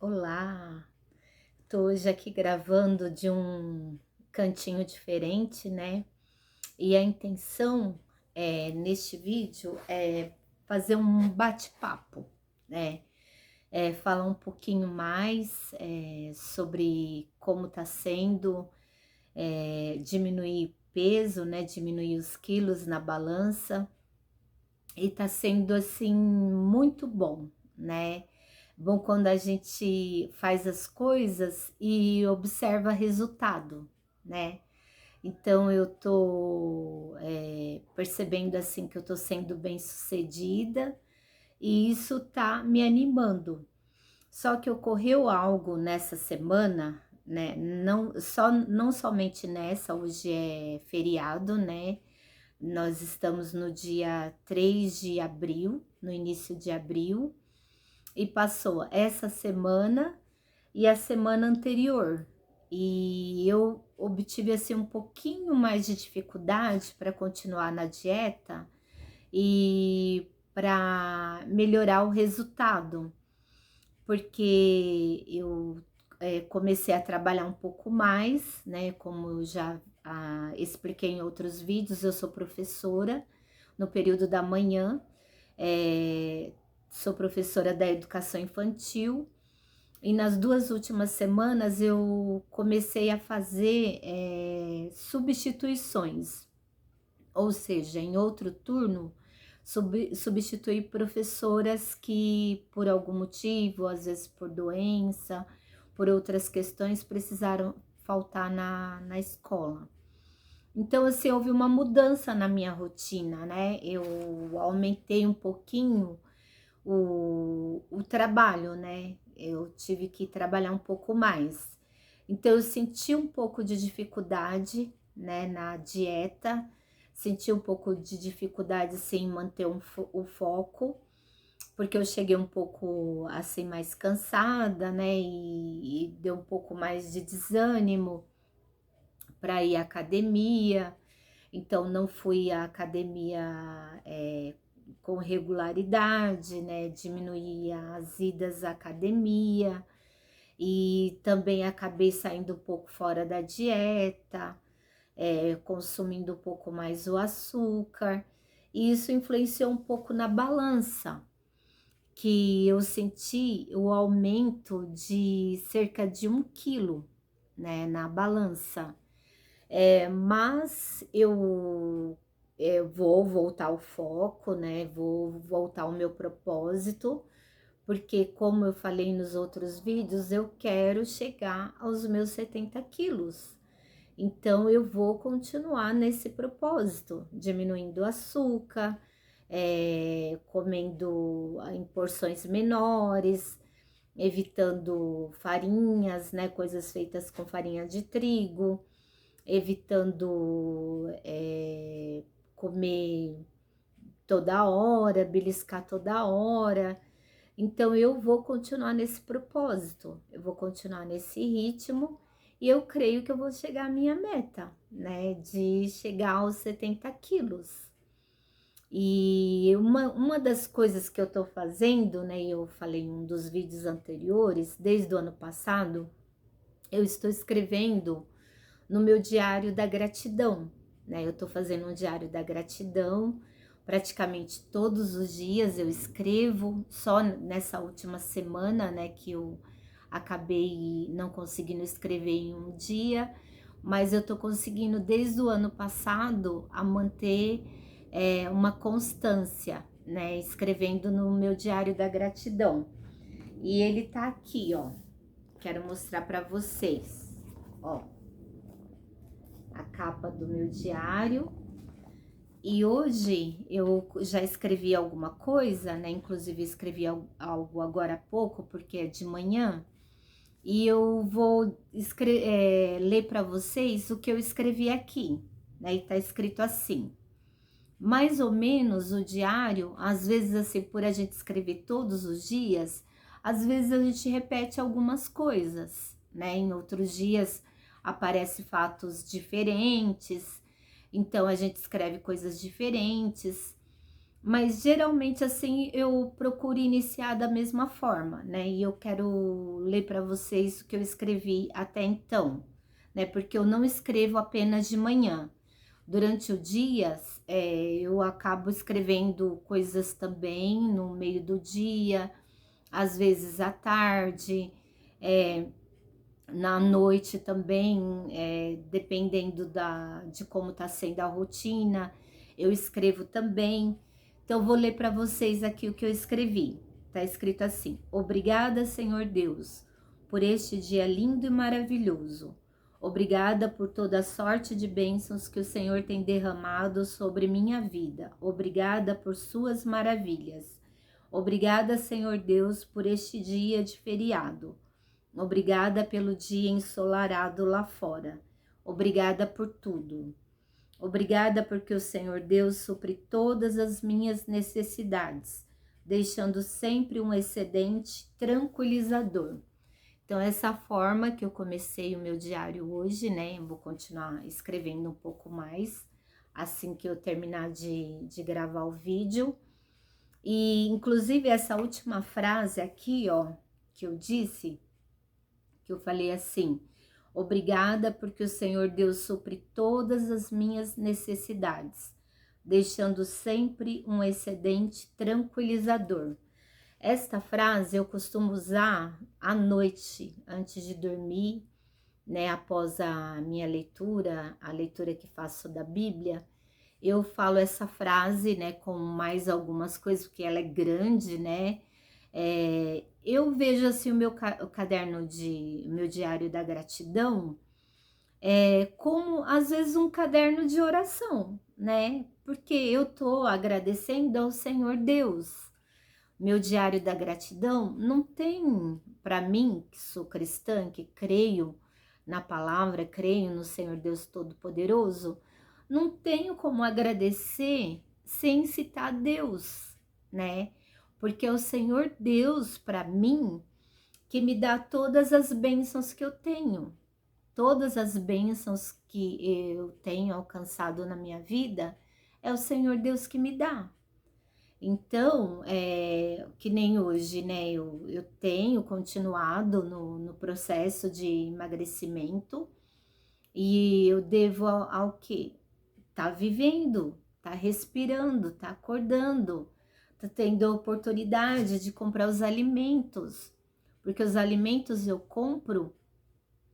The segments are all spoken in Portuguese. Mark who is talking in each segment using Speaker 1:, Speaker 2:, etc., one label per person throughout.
Speaker 1: Olá, tô hoje aqui gravando de um cantinho diferente, né? E a intenção neste vídeo é fazer um bate-papo, né? Falar um pouquinho mais sobre como tá sendo diminuir peso, né? Diminuir os quilos na balança. E tá sendo assim muito bom, né? Bom quando a gente faz as coisas e observa resultado, né? Então eu tô percebendo assim que eu tô sendo bem-sucedida e isso tá me animando. Só que ocorreu algo nessa semana, né? Não somente nessa, hoje é feriado, né? Nós estamos no dia 3 de abril, no início de abril, e passou essa semana e a semana anterior. E eu obtive assim um pouquinho mais de dificuldade para continuar na dieta e para melhorar o resultado, porque eu comecei a trabalhar um pouco mais, né? Como eu já expliquei em outros vídeos, eu sou professora no período da manhã, é, sou professora da educação infantil e nas 2 últimas semanas eu comecei a fazer substituições, ou seja, em outro turno, substituir professoras que, por algum motivo, às vezes por doença, por outras questões, precisaram faltar na escola. Então, assim, houve uma mudança na minha rotina, né? Eu aumentei um pouquinho o trabalho, né? Eu tive que trabalhar um pouco mais. Então, eu senti um pouco de dificuldade, né, na dieta, senti um pouco de dificuldade, assim, em manter o foco, porque eu cheguei um pouco, assim, mais cansada, né, e deu um pouco mais de desânimo para ir à academia. Então, não fui à academia com regularidade, né? Diminuí as idas à academia e também acabei saindo um pouco fora da dieta, consumindo um pouco mais o açúcar. E isso influenciou um pouco na balança, que eu senti o aumento de cerca de 1 quilo, né, na balança. Mas eu vou voltar ao foco, né? Vou voltar ao meu propósito, porque como eu falei nos outros vídeos, eu quero chegar aos meus 70 quilos. Então eu vou continuar nesse propósito, diminuindo o açúcar, comendo em porções menores, evitando farinhas, né? Coisas feitas com farinha de trigo, evitando comer toda hora, beliscar toda hora. Então eu vou continuar nesse propósito, eu vou continuar nesse ritmo e eu creio que eu vou chegar à minha meta, né? De chegar aos 70 quilos. E uma das coisas que eu tô fazendo, né? Eu falei em um dos vídeos anteriores, desde o ano passado, eu estou escrevendo no meu diário da gratidão, né? Eu tô fazendo um diário da gratidão praticamente todos os dias. Eu escrevo, só nessa última semana, né, que eu acabei não conseguindo escrever em um dia, mas eu tô conseguindo desde o ano passado a manter uma constância, né, escrevendo no meu diário da gratidão. E ele tá aqui, ó. Quero mostrar para vocês, ó, a capa do meu diário. E hoje eu já escrevi alguma coisa, né? Inclusive escrevi algo agora há pouco, porque é de manhã. E eu vou ler para vocês o que eu escrevi aqui, né? E tá escrito assim: mais ou menos o diário, às vezes assim, por a gente escrever todos os dias, às vezes a gente repete algumas coisas, né? Em outros dias aparecem fatos diferentes, então a gente escreve coisas diferentes, mas geralmente assim eu procuro iniciar da mesma forma, né? E eu quero ler para vocês o que eu escrevi até então, né? Porque eu não escrevo apenas de manhã. Durante o dia, eu acabo escrevendo coisas também no meio do dia, às vezes à tarde, é, na noite também, dependendo de como está sendo a rotina, eu escrevo também. Então, vou ler para vocês aqui o que eu escrevi. Está escrito assim: Obrigada, Senhor Deus, por este dia lindo e maravilhoso. Obrigada por toda a sorte de bênçãos que o Senhor tem derramado sobre minha vida. Obrigada por suas maravilhas. Obrigada, Senhor Deus, por este dia de feriado. Obrigada pelo dia ensolarado lá fora. Obrigada por tudo. Obrigada porque o Senhor Deus supre todas as minhas necessidades, deixando sempre um excedente tranquilizador. Então, essa forma que eu comecei o meu diário hoje, né? Eu vou continuar escrevendo um pouco mais assim que eu terminar de gravar o vídeo. E, inclusive, essa última frase aqui, ó, que eu disse, que eu falei assim: obrigada porque o Senhor Deus supre todas as minhas necessidades, deixando sempre um excedente tranquilizador. Esta frase eu costumo usar à noite, antes de dormir, né? Após a minha leitura, a leitura que faço da Bíblia, eu falo essa frase, né? Com mais algumas coisas, porque ela é grande, né? Eu vejo assim o caderno o meu diário da gratidão, como às vezes um caderno de oração, né? Porque eu tô agradecendo ao Senhor Deus. Meu diário da gratidão não tem, para mim, que sou cristã, que creio na palavra, creio no Senhor Deus Todo-Poderoso, não tenho como agradecer sem citar Deus, né? Porque é o Senhor Deus, para mim, que me dá todas as bênçãos que eu tenho. Todas as bênçãos que eu tenho alcançado na minha vida, é o Senhor Deus que me dá. Então, que nem hoje, né? Eu tenho continuado no processo de emagrecimento e eu devo ao quê? Tá vivendo, tá respirando, tá acordando, tá tendo a oportunidade de comprar os alimentos, porque os alimentos eu compro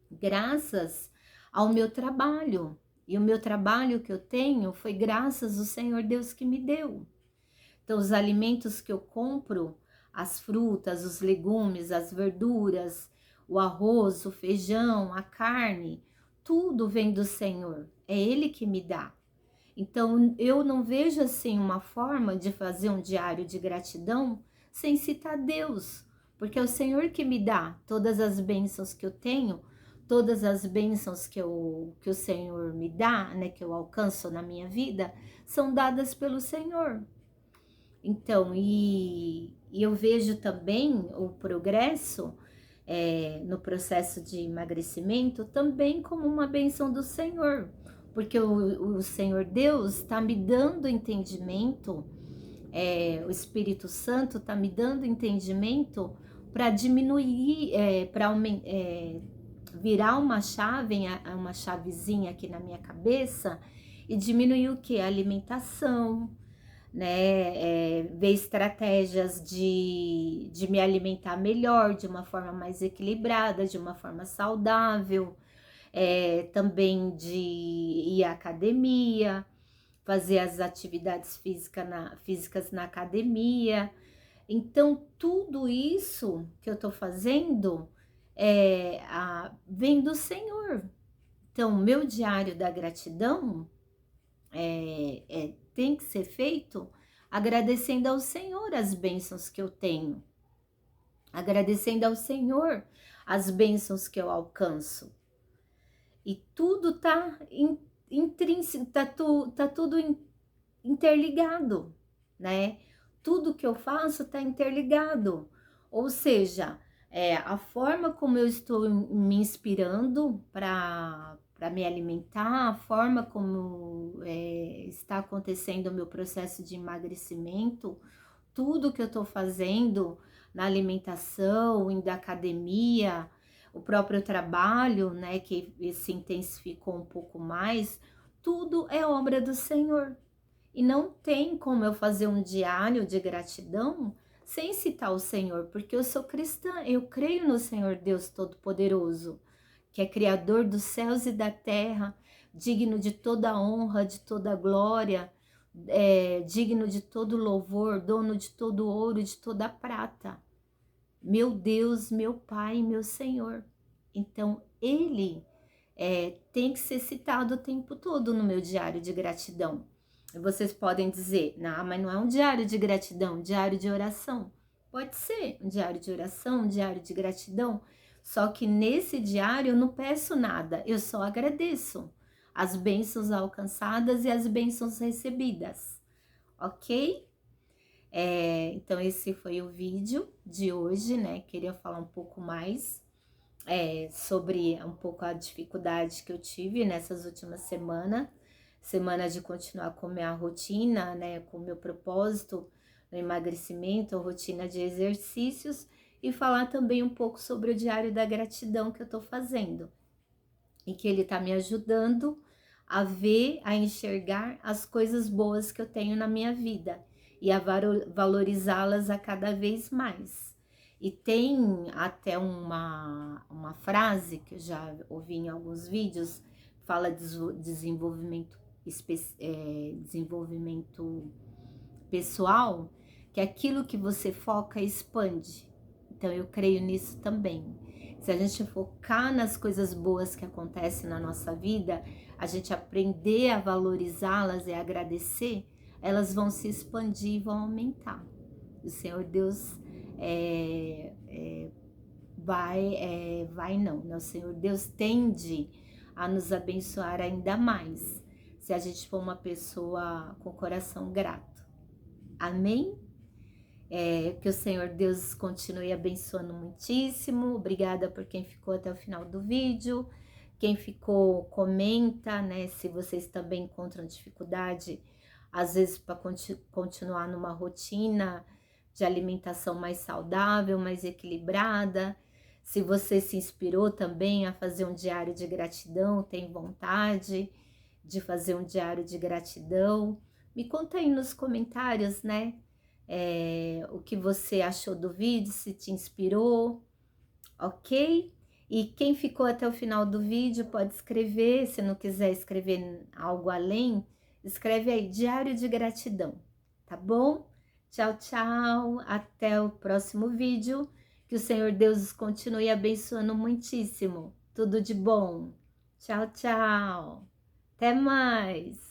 Speaker 1: graças ao meu trabalho. E o meu trabalho que eu tenho foi graças ao Senhor Deus que me deu. Então, os alimentos que eu compro, as frutas, os legumes, as verduras, o arroz, o feijão, a carne, tudo vem do Senhor. É Ele que me dá. Então, eu não vejo assim uma forma de fazer um diário de gratidão sem citar Deus, porque é o Senhor que me dá todas as bênçãos que eu tenho, todas as bênçãos que o Senhor me dá, né, que eu alcanço na minha vida, são dadas pelo Senhor. Então, e eu vejo também o progresso no processo de emagrecimento também como uma bênção do Senhor, porque o Senhor Deus está me dando entendimento, o Espírito Santo está me dando entendimento para diminuir, para virar uma chave, uma chavezinha aqui na minha cabeça e diminuir o que? A alimentação, né? Ver estratégias de me alimentar melhor, de uma forma mais equilibrada, de uma forma saudável, também de ir à academia, fazer as atividades físicas na academia. Então, tudo isso que eu tô fazendo vem do Senhor. Então, meu diário da gratidão tem que ser feito agradecendo ao Senhor as bênçãos que eu tenho, agradecendo ao Senhor as bênçãos que eu alcanço. E tudo tá intrínseco, tá tudo interligado, né? Tudo que eu faço tá interligado. Ou seja, a forma como eu estou me inspirando para para me alimentar, a forma como está acontecendo o meu processo de emagrecimento, tudo que eu estou fazendo na alimentação, indo à academia, o próprio trabalho, né, que se intensificou um pouco mais, tudo é obra do Senhor. E não tem como eu fazer um diário de gratidão sem citar o Senhor, porque eu sou cristã, eu creio no Senhor Deus Todo-Poderoso, que é Criador dos céus e da terra, digno de toda honra, de toda glória, digno de todo louvor, dono de todo ouro, de toda prata. Meu Deus, meu Pai, meu Senhor. Então, Ele tem que ser citado o tempo todo no meu diário de gratidão. E vocês podem dizer, não, mas não é um diário de gratidão, um diário de oração. Pode ser um diário de oração, um diário de gratidão, só que nesse diário eu não peço nada, eu só agradeço as bênçãos alcançadas e as bênçãos recebidas, ok? Então esse foi o vídeo de hoje, né? Queria falar um pouco mais sobre um pouco a dificuldade que eu tive nessas últimas semanas de continuar com minha rotina, né? Com o meu propósito no emagrecimento, rotina de exercícios, e falar também um pouco sobre o diário da gratidão que eu tô fazendo e que ele tá me ajudando a ver, a enxergar as coisas boas que eu tenho na minha vida e a valorizá-las a cada vez mais. E tem até uma frase que eu já ouvi em alguns vídeos, fala de desenvolvimento, desenvolvimento pessoal, que aquilo que você foca expande. Então eu creio nisso também. Se a gente focar nas coisas boas que acontecem na nossa vida, a gente aprender a valorizá-las e agradecer, elas vão se expandir e vão aumentar. O Senhor Deus vai não, né? O Senhor Deus tende a nos abençoar ainda mais, se a gente for uma pessoa com coração grato. Amém? Que o Senhor Deus continue abençoando muitíssimo. Obrigada por quem ficou até o final do vídeo. Quem ficou, comenta, né? Se vocês também encontram dificuldade, às vezes, para continuar numa rotina de alimentação mais saudável, mais equilibrada. Se você se inspirou também a fazer um diário de gratidão, tem vontade de fazer um diário de gratidão, me conta aí nos comentários, né? O que você achou do vídeo, se te inspirou, ok? E quem ficou até o final do vídeo pode escrever, se não quiser escrever algo além, escreve aí, diário de gratidão, tá bom? Tchau, tchau, até o próximo vídeo, que o Senhor Deus continue abençoando muitíssimo, tudo de bom. Tchau, tchau, até mais!